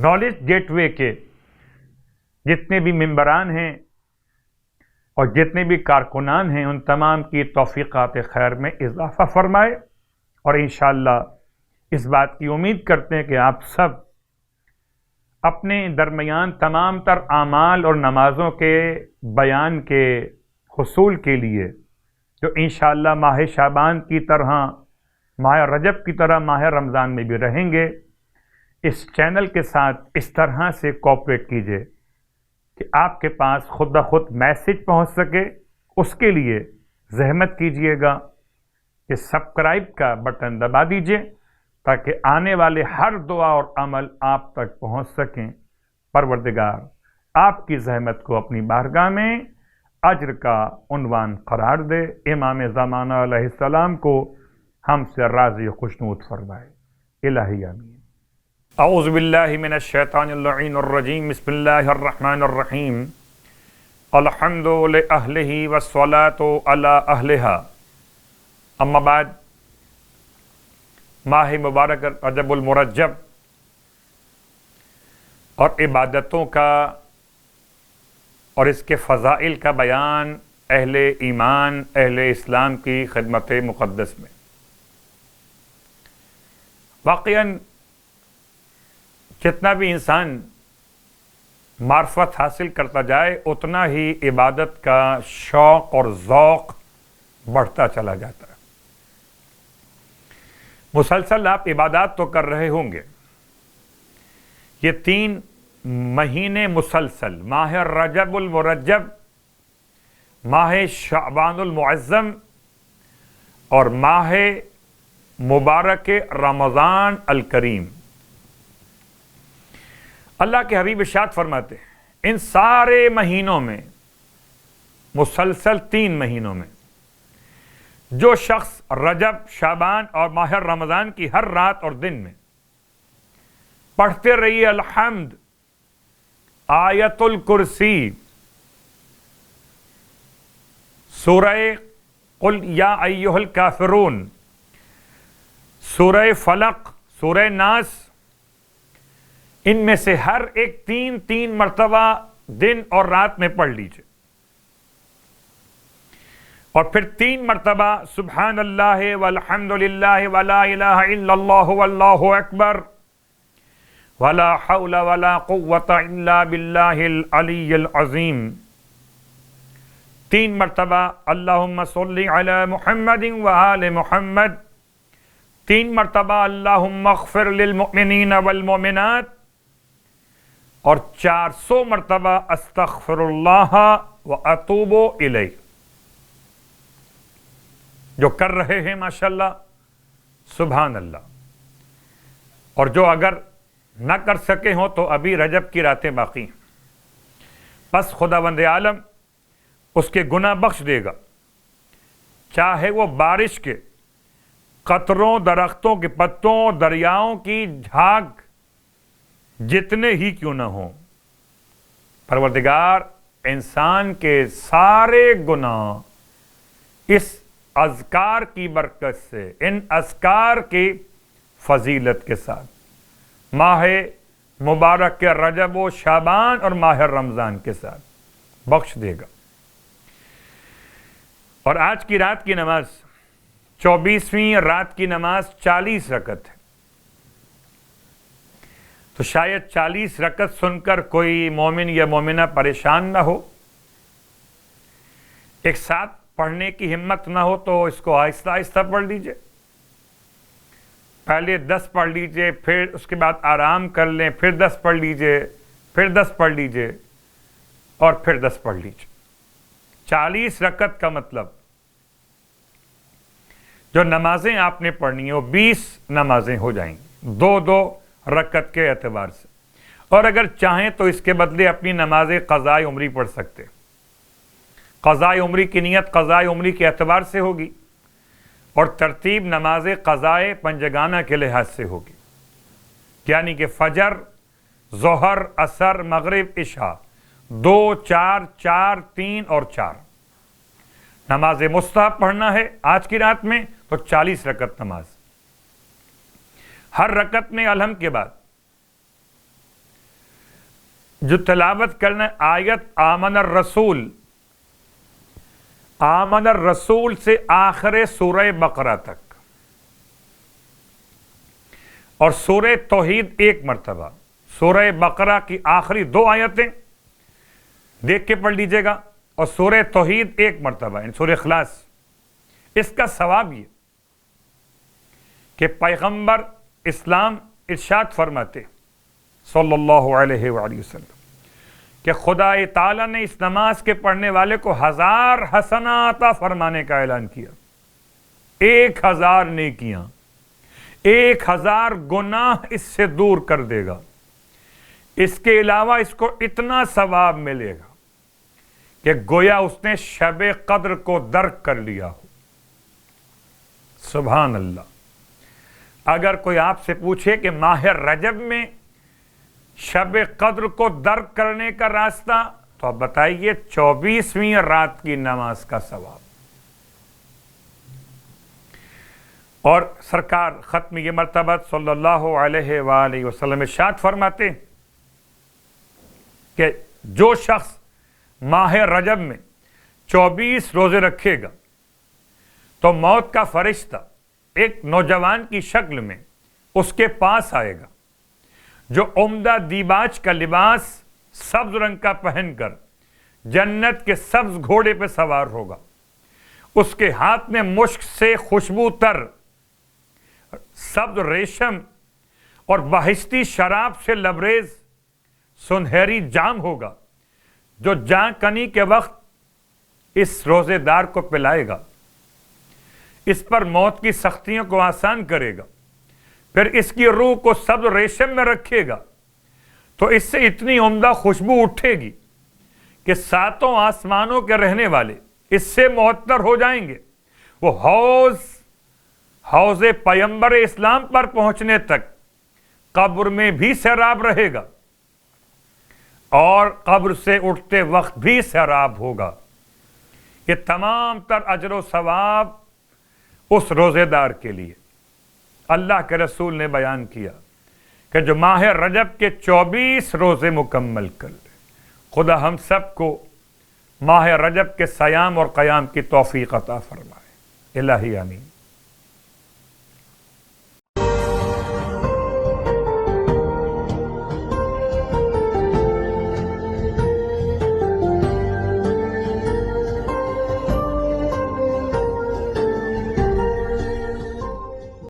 Knowledge get وے کے جتنے بھی ممبران ہیں اور جتنے بھی کارکنان ہیں، ان تمام کی توفیقات خیر میں اضافہ فرمائے، اور انشاءاللہ اس بات کی امید کرتے ہیں کہ آپ سب اپنے درمیان تمام تر اعمال اور نمازوں کے بیان کے حصول کے لیے، جو انشاءاللہ ماہ شعبان کی طرح، ماہ رجب کی طرح ماہ رمضان میں بھی رہیں گے، اس چینل کے ساتھ اس طرح سے کوآپریٹ کیجئے کہ آپ کے پاس خود بخود میسج پہنچ سکے۔ اس کے لیے زحمت کیجئے گا کہ سبسکرائب کا بٹن دبا دیجئے تاکہ آنے والے ہر دعا اور عمل آپ تک پہنچ سکیں۔ پروردگار آپ کی زحمت کو اپنی بارگاہ میں اجر کا عنوان قرار دے، امام زمانہ علیہ السلام کو ہم سے راضی و خوشنود فرمائے۔ الہی آمین۔ اعوذ باللہ من الشیطان اللعین الرجیم، بسم اللہ الرحمن الرحیم، الحمد لأہلہ والصلاة علی اہلہا۔ اما بعد، ماہ مبارک رجب المرجب اور عبادتوں کا اور اس کے فضائل کا بیان اہل ایمان، اہل اسلام کی خدمت مقدس میں۔ واقعاً جتنا بھی انسان معرفت حاصل کرتا جائے اتنا ہی عبادت کا شوق اور ذوق بڑھتا چلا جاتا ہے۔ مسلسل آپ عبادات تو کر رہے ہوں گے، یہ 3 مہینے مسلسل، ماہ رجب المرجب، ماہ شعبان المعظم اور ماہ مبارک رمضان الکریم، اللہ کے حبیب ارشاد فرماتے ہیں ان سارے مہینوں میں، مسلسل 3 مہینوں میں، جو شخص رجب، شعبان اور ماہ رمضان کی ہر رات اور دن میں پڑھتے رہیے الحمد، آیت الکرسی، سورہ قل یا ایھا الکافرون، سورہ فلق، سورہ ناس، ان میں سے ہر ایک 3 مرتبہ دن اور رات میں پڑھ لیجئے، اور پھر 3 مرتبہ سبحان اللہ والحمد للہ ولا الہ الا اللہ واللہ اکبر ولا حول ولا قوة الا باللہ العلی العظیم، 3 مرتبہ اللہم صلی علی محمد وآل محمد، 3 مرتبہ اللہم اغفر للمؤمنین والمؤمنات، اور 400 مرتبہ استغفر اللہ واتوب الیہ، جو کر رہے ہیں ماشاءاللہ، سبحان اللہ۔ اور جو اگر نہ کر سکے ہوں تو ابھی رجب کی راتیں باقی ہیں، پس خداوند عالم اس کے گناہ بخش دے گا، چاہے وہ بارش کے قطروں، درختوں کے پتوں، دریاؤں کی جھاگ جتنے ہی کیوں نہ ہوں۔ پروردگار انسان کے سارے گناہ اس اذکار کی برکت سے، ان اذکار کی فضیلت کے ساتھ، ماہ مبارک کے رجب و شعبان اور ماہ رمضان کے ساتھ بخش دے گا۔ اور آج کی رات کی نماز، 24ویں رات کی نماز 40 رکعت ہے، تو شاید 40 رکعت سن کر کوئی مومن یا مومنہ پریشان نہ ہو، ایک ساتھ پڑھنے کی ہمت نہ ہو تو اس کو آہستہ آہستہ پڑھ لیجئے، پہلے 10 پڑھ لیجئے، پھر اس کے بعد آرام کر لیں، پھر 10 پڑھ لیجئے، پھر 10 پڑھ لیجئے، اور پھر 10 پڑھ لیجئے۔ 40 رکعت کا مطلب جو نمازیں آپ نے پڑھنی ہیں وہ 20 نمازیں ہو جائیں گی، 2 رکعت کے اعتبار سے، اور اگر چاہیں تو اس کے بدلے اپنی نماز قضاء عمری پڑھ سکتے۔ قضاء عمری کی نیت قضاء عمری کے اعتبار سے ہوگی، اور ترتیب نماز قضاء پنجگانہ کے لحاظ سے ہوگی، یعنی کہ فجر، ظہر، عصر، مغرب، عشاء، 2، 4، 4، 3 اور 4 نماز مستحب پڑھنا ہے آج کی رات میں، تو 40 رکعت نماز، ہر رکعت میں الحمد کے بعد جو تلاوت کرنا آیت آمن الرسول، آمن الرسول سے آخر سورہ بقرہ تک، اور سورہ توحید ایک مرتبہ، سورہ بقرہ کی آخری 2 آیتیں دیکھ کے پڑھ لیجئے گا، اور سورہ توحید ایک مرتبہ، سورہ اخلاص۔ اس کا ثواب یہ کہ پیغمبر اسلام ارشاد فرماتے صلی اللہ علیہ وآلہ وسلم کہ خدا تعالیٰ نے اس نماز کے پڑھنے والے کو 1000 حسنات عطا فرمانے کا اعلان کیا، 1000 نیکیاں، 1000 گناہ اس سے دور کر دے گا۔ اس کے علاوہ اس کو اتنا ثواب ملے گا کہ گویا اس نے شب قدر کو درک کر لیا ہو۔ سبحان اللہ۔ اگر کوئی آپ سے پوچھے کہ ماہ رجب میں شب قدر کو درک کرنے کا راستہ، تو آپ بتائیے 24ویں رات کی نماز کا ثواب۔ اور سرکار ختم یہ مرتبہ صلی اللہ علیہ وآلہ وسلم ارشاد فرماتے کہ جو شخص ماہ رجب میں 24 روزے رکھے گا تو موت کا فرشتہ ایک نوجوان کی شکل میں اس کے پاس آئے گا، جو عمدہ دیباج کا لباس سبز رنگ کا پہن کر جنت کے سبز گھوڑے پہ سوار ہوگا۔ اس کے ہاتھ میں مشک سے خوشبو تر سبز ریشم اور بہشتی شراب سے لبریز سنہری جام ہوگا، جو جاں کنی کے وقت اس روزے دار کو پلائے گا، اس پر موت کی سختیوں کو آسان کرے گا، پھر اس کی روح کو سبز ریشم میں رکھے گا تو اس سے اتنی عمدہ خوشبو اٹھے گی کہ 7 آسمانوں کے رہنے والے اس سے معطر ہو جائیں گے۔ وہ حوض پیمبر اسلام پر پہنچنے تک قبر میں بھی سیراب رہے گا اور قبر سے اٹھتے وقت بھی سیراب ہوگا۔ یہ تمام تر اجر و ثواب اس روزے دار کے لیے اللہ کے رسول نے بیان کیا کہ جو ماہ رجب کے 24 روزے مکمل کر لے۔ خدا ہم سب کو ماہ رجب کے صیام اور قیام کی توفیق عطا فرمائے۔ الہی آمین۔